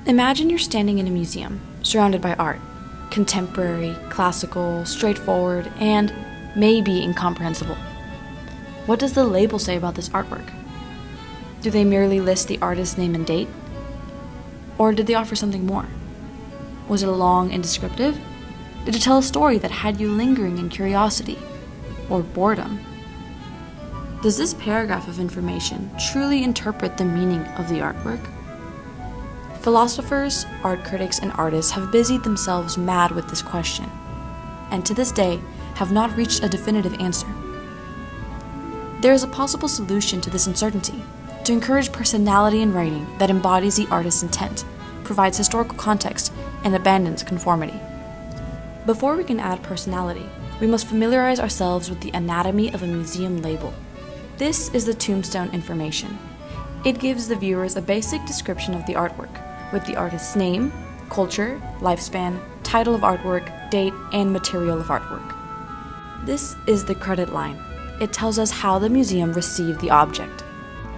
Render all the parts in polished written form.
Imagine you're standing in a museum, surrounded by art. Contemporary, classical, straightforward, and maybe incomprehensible. What does the label say about this artwork? Do they merely list the artist's name and date? Or did they offer something more? Was it long and descriptive? Did it tell a story that had you lingering in curiosity or boredom? Does this paragraph of information truly interpret the meaning of the artwork? Philosophers, art critics, and artists have busied themselves mad with this question, and to this day have not reached a definitive answer. There is a possible solution to this uncertainty: to encourage personality in writing that embodies the artist's intent, provides historical context, and abandons conformity. Before we can add personality, we must familiarize ourselves with the anatomy of a museum label. This is the tombstone information. It gives the viewers a basic description of the artwork, with the artist's name, culture, lifespan, title of artwork, date, and material of artwork. This is the credit line. It tells us how the museum received the object.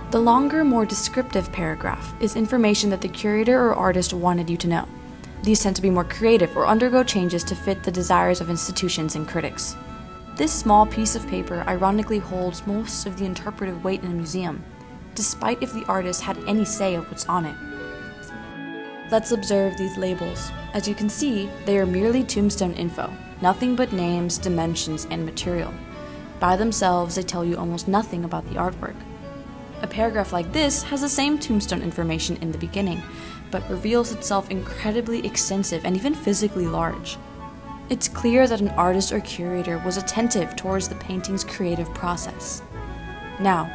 The longer, more descriptive paragraph is information that the curator or artist wanted you to know. These tend to be more creative or undergo changes to fit the desires of institutions and critics. This small piece of paper ironically holds most of the interpretive weight in a museum, despite if the artist had any say of what's on it. Let's observe these labels. As you can see, they are merely tombstone info, nothing but names, dimensions, and material. By themselves, they tell you almost nothing about the artwork. A paragraph like this has the same tombstone information in the beginning, but reveals itself incredibly extensive and even physically large. It's clear that an artist or curator was attentive towards the painting's creative process. Now,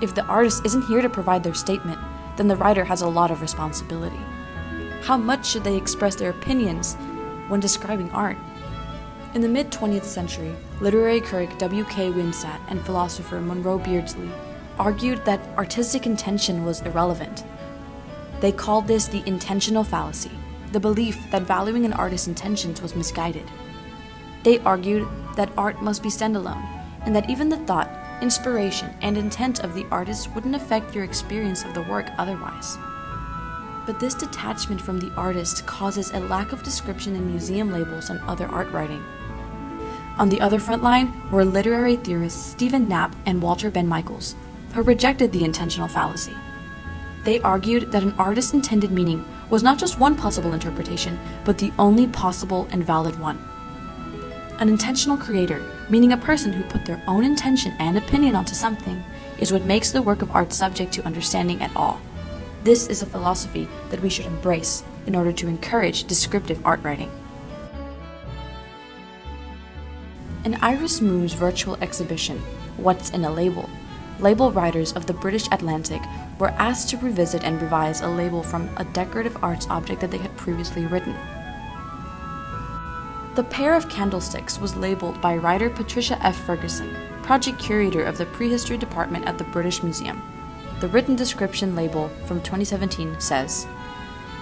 if the artist isn't here to provide their statement, then the writer has a lot of responsibility. How much should they express their opinions when describing art? In the mid-20th century, literary critic W.K. Wimsatt and philosopher Monroe Beardsley argued that artistic intention was irrelevant. They called this the intentional fallacy, the belief that valuing an artist's intentions was misguided. They argued that art must be standalone, and that even the thought, inspiration, and intent of the artist wouldn't affect your experience of the work otherwise. But this detachment from the artist causes a lack of description in museum labels and other art writing. On the other front line were literary theorists Stephen Knapp and Walter Ben Michaels, who rejected the intentional fallacy. They argued that an artist's intended meaning was not just one possible interpretation, but the only possible and valid one. An intentional creator, meaning a person who put their own intention and opinion onto something, is what makes the work of art subject to understanding at all. This is a philosophy that we should embrace in order to encourage descriptive art writing. In Iris Moon's virtual exhibition, What's in a Label?, label writers of the British Atlantic were asked to revisit and revise a label from a decorative arts object that they had previously written. The pair of candlesticks was labeled by writer Patricia F. Ferguson, project curator of the prehistory department at the British Museum. The written description label from 2017 says,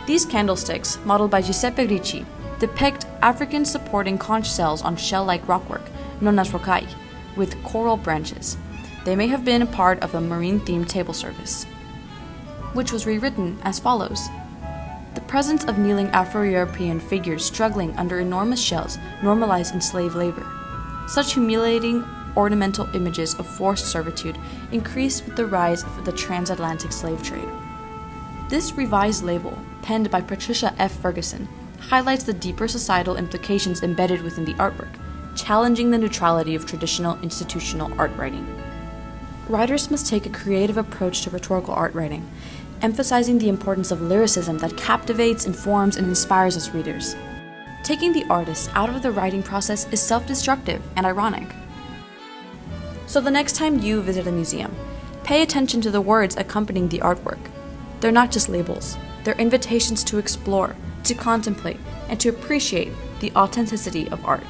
"These candlesticks, modeled by Giuseppe Ricci, depict Africans supporting conch shells on shell-like rockwork, known as rocaille, with coral branches. They may have been a part of a marine-themed table service," which was rewritten as follows. "The presence of kneeling Afro-European figures struggling under enormous shells normalized enslaved labor. Such humiliating ornamental images of forced servitude increased with the rise of the transatlantic slave trade." This revised label, penned by Patricia F. Ferguson, highlights the deeper societal implications embedded within the artwork, challenging the neutrality of traditional institutional art writing. Writers must take a creative approach to rhetorical art writing, emphasizing the importance of lyricism that captivates, informs, and inspires us readers. Taking the artist out of the writing process is self-destructive and ironic. So the next time you visit a museum, pay attention to the words accompanying the artwork. They're not just labels, they're invitations to explore, to contemplate, and to appreciate the authenticity of art.